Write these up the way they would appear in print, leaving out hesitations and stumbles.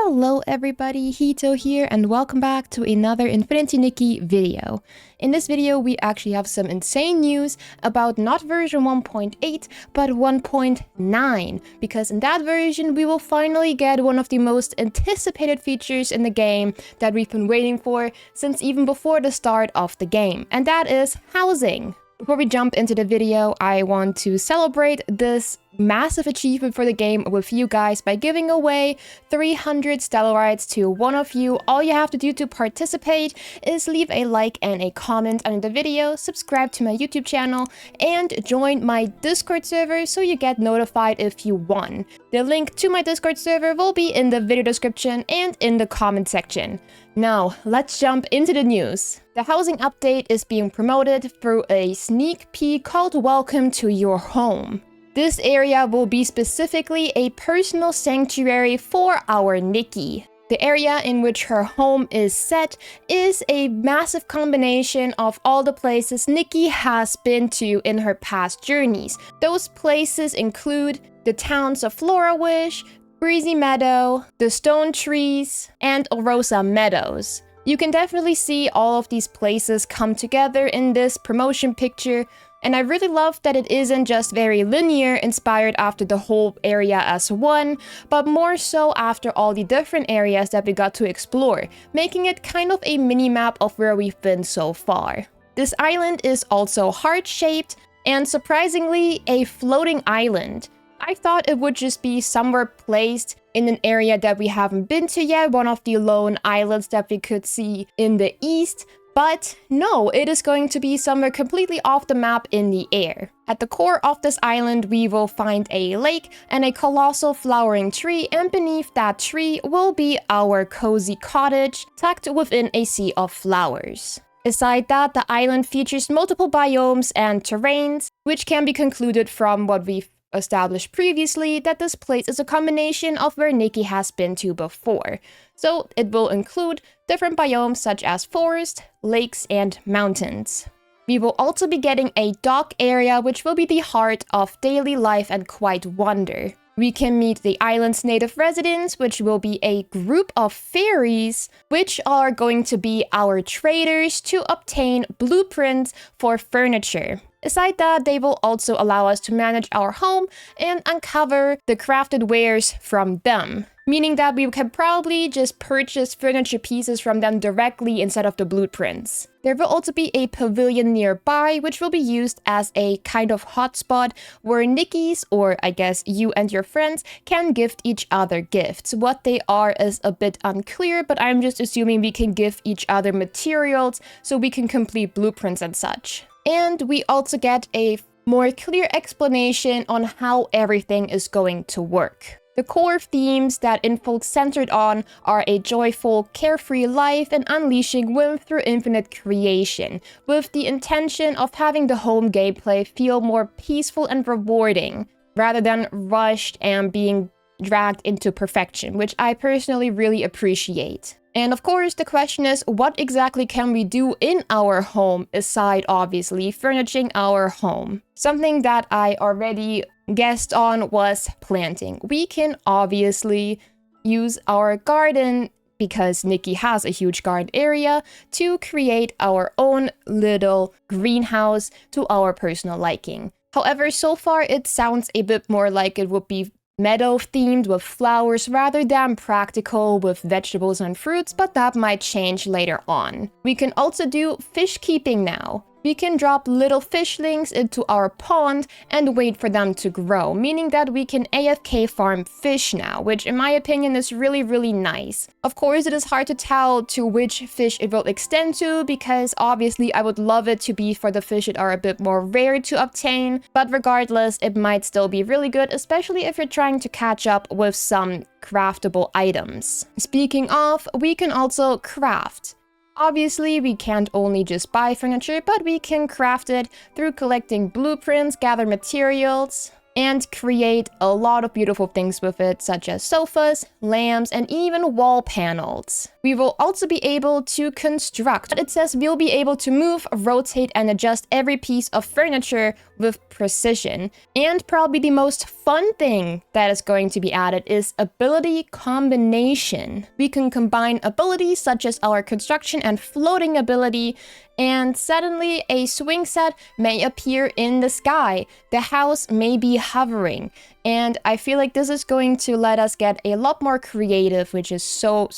Hello everybody, Hito here and welcome back to another Infinity Nikki video. In this video we actually have some insane news about not version 1.8 but 1.9, because in that version we will finally get one of the most anticipated features in the game that we've been waiting for since even before the start of the game, and that is housing. Before we jump into the video, I want to celebrate this massive achievement for the game with you guys by giving away 300 Stellarites to one of you. All you have to do to participate is leave a like and a comment under the video, subscribe to my YouTube channel, and join my Discord server so you get notified if you won. The link to my Discord server will be in the video description and in the comment section. Now, let's jump into the news. The housing update is being promoted through a sneak peek called Welcome to Your Home. This area will be specifically a personal sanctuary for our Nikki. The area in which her home is set is a massive combination of all the places Nikki has been to in her past journeys. Those places include the towns of Florawish, Breezy Meadow, the Stone Trees, and Orosa Meadows. You can definitely see all of these places come together in this promotion picture, and I really love that it isn't just very linear, inspired after the whole area as one, but more so after all the different areas that we got to explore, making it kind of a mini-map of where we've been so far. This island is also heart-shaped, and surprisingly, a floating island. I thought it would just be somewhere placed in an area that we haven't been to yet, one of the lone islands that we could see in the east. But no, it is going to be somewhere completely off the map in the air. At the core of this island, we will find a lake and a colossal flowering tree, and beneath that tree will be our cozy cottage, tucked within a sea of flowers. Aside that, the island features multiple biomes and terrains, which can be concluded from what we've established previously, that this place is a combination of where Nikki has been to before. So it will include different biomes such as forest, lakes, and mountains. We will also be getting a dock area, which will be the heart of daily life and quiet wonder. We can meet the island's native residents, which will be a group of fairies, which are going to be our traders to obtain blueprints for furniture. Aside that, they will also allow us to manage our home and uncover the crafted wares from them, meaning that we can probably just purchase furniture pieces from them directly instead of the blueprints. There will also be a pavilion nearby, which will be used as a kind of hotspot where Nikki's, or I guess you and your friends, can gift each other gifts. What they are is a bit unclear, but I'm just assuming we can give each other materials so we can complete blueprints and such. And we also get a more clear explanation on how everything is going to work. The core themes that Info's centered on are a joyful, carefree life and unleashing whim through infinite creation, with the intention of having the home gameplay feel more peaceful and rewarding, rather than rushed and being dragged into perfection, which I personally really appreciate. And of course, the question is, what exactly can we do in our home aside, obviously, furnishing our home? Something that I already guessed on was planting. We can obviously use our garden, because Nikki has a huge garden area, to create our own little greenhouse to our personal liking. However, so far it sounds a bit more like it would be meadow themed with flowers rather than practical with vegetables and fruits, but that might change later on. We can also do fish keeping now. We can drop little fishlings into our pond and wait for them to grow, meaning that we can AFK farm fish now, which in my opinion is really nice. Of course, it is hard to tell to which fish it will extend to, because obviously I would love it to be for the fish that are a bit more rare to obtain, but regardless, it might still be really good, especially if you're trying to catch up with some craftable items. Speaking of, we can also craft. Obviously, we can't only just buy furniture, but we can craft it through collecting blueprints, gather materials, and create a lot of beautiful things with it, such as sofas, lamps, and even wall panels. We will also be able to construct. It says we'll be able to move, rotate, and adjust every piece of furniture with precision. And probably the most fun thing that is going to be added is ability combination. We can combine abilities such as our construction and floating ability, and suddenly a swing set may appear in the sky. The house may be hovering. And I feel like this is going to let us get a lot more creative, which is so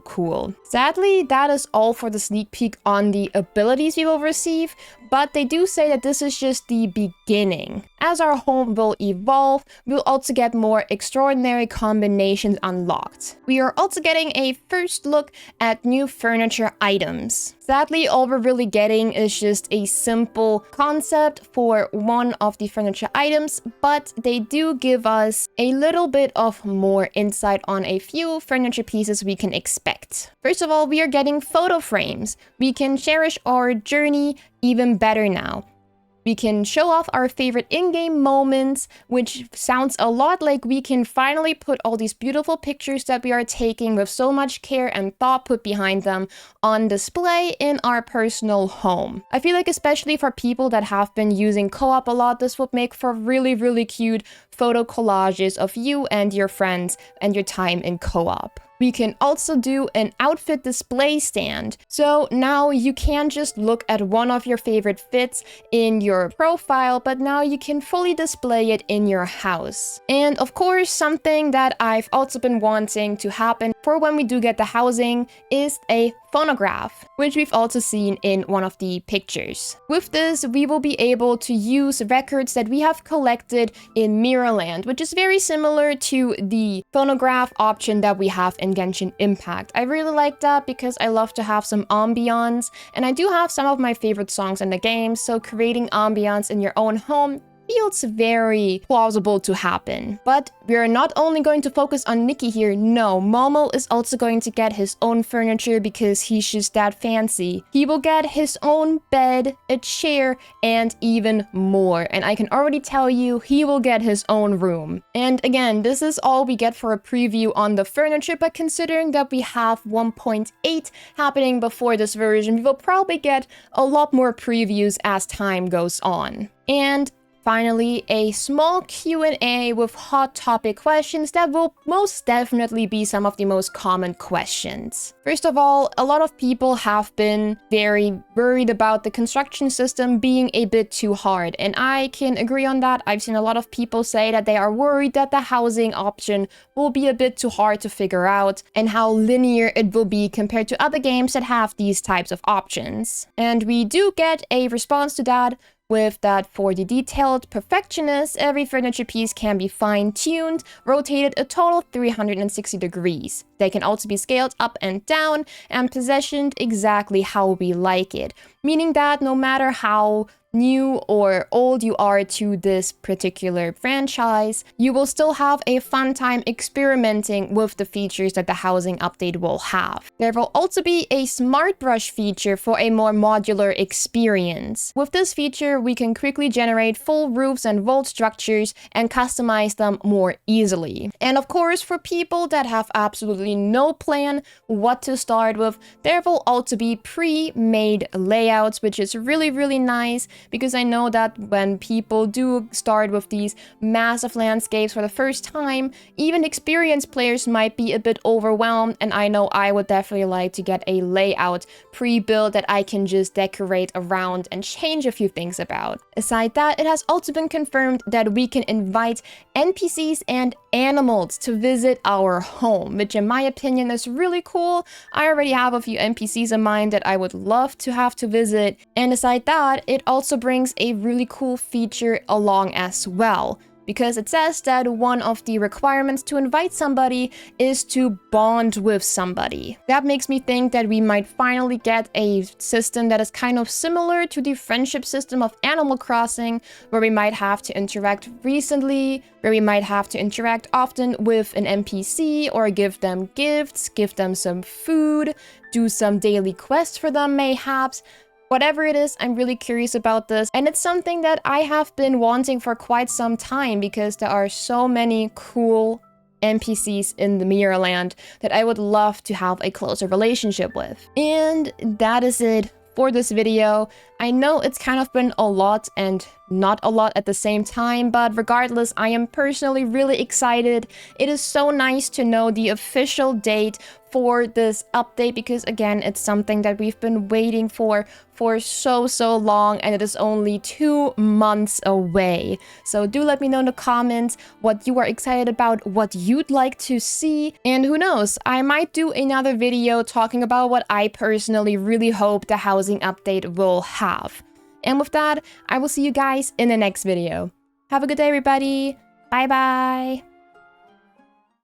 cool. Sadly, that is all for the sneak peek on the abilities we will receive, but they do say that this is just the beginning. As our home will evolve, we'll also get more extraordinary combinations unlocked. We are also getting a first look at new furniture items. Sadly, all we're really getting is just a simple concept for one of the furniture items, but they do give us a little bit of more insight on a few furniture pieces we can expect. First of all, we are getting photo frames. We can cherish our journey even better now. We can show off our favorite in-game moments, which sounds a lot like we can finally put all these beautiful pictures that we are taking with so much care and thought put behind them on display in our personal home. I feel like especially for people that have been using co-op a lot, this would make for really cute photo collages of you and your friends and your time in co-op. We can also do an outfit display stand. So now you can't just look at one of your favorite fits in your profile, but now you can fully display it in your house. And of course, something that I've also been wanting to happen for when we do get the housing is a phonograph, which we've also seen in one of the pictures. With this, we will be able to use records that we have collected in Mirrorland, which is very similar to the phonograph option that we have in Genshin Impact. I really like that because I love to have some ambiance, and I do have some of my favorite songs in the game, so creating ambiance in your own home feels very plausible to happen. But we're not only going to focus on Nikki here, no, Momo is also going to get his own furniture because he's just that fancy. He will get his own bed, a chair, and even more. And I can already tell you, he will get his own room. And again, this is all we get for a preview on the furniture, but considering that we have 1.8 happening before this version, we will probably get a lot more previews as time goes on. And finally, a small Q&A with hot topic questions that will most definitely be some of the most common questions. First of all, a lot of people have been very worried about the construction system being a bit too hard, and I can agree on that. I've seen a lot of people say that they are worried that the housing option will be a bit too hard to figure out and how linear it will be compared to other games that have these types of options. And we do get a response to that, with that for the detailed perfectionists, every furniture piece can be fine-tuned, rotated a total 360 degrees. They can also be scaled up and down and positioned exactly how we like it, meaning that no matter how new or old you are to this particular franchise, you will still have a fun time experimenting with the features that the housing update will have. There will also be a smart brush feature for a more modular experience. With this feature, we can quickly generate full roofs and vault structures and customize them more easily. And of course, for people that have absolutely no plan what to start with, there will also be pre-made layouts, which is really nice, because I know that when people do start with these massive landscapes for the first time, even experienced players might be a bit overwhelmed, and I know I would definitely like to get a layout pre-built that I can just decorate around and change a few things about. Aside that, it has also been confirmed that we can invite NPCs and animals to visit our home, which in my opinion is really cool. I already have a few NPCs in mind that I would love to have to visit, and aside that, it also brings a really cool feature along as well, because it says that one of the requirements to invite somebody is to bond with somebody. That makes me think that we might finally get a system that is kind of similar to the friendship system of Animal Crossing, where we might have to interact recently, where we might have to interact often with an NPC or give them gifts, give them some food, do some daily quests for them mayhaps. Whatever it is, I'm really curious about this, and it's something that I have been wanting for quite some time because there are so many cool NPCs in the Mirrorland that I would love to have a closer relationship with. And that is it for this video. I know it's kind of been a lot and not a lot at the same time, but regardless, I am personally really excited. It is so nice to know the official date for this update because, again, it's something that we've been waiting for so long, and it is only 2 months away. So do let me know in the comments what you are excited about, what you'd like to see, and who knows, I might do another video talking about what I personally really hope the housing update will have. And with that, I will see you guys in the next video. Have a good day, everybody. Bye bye.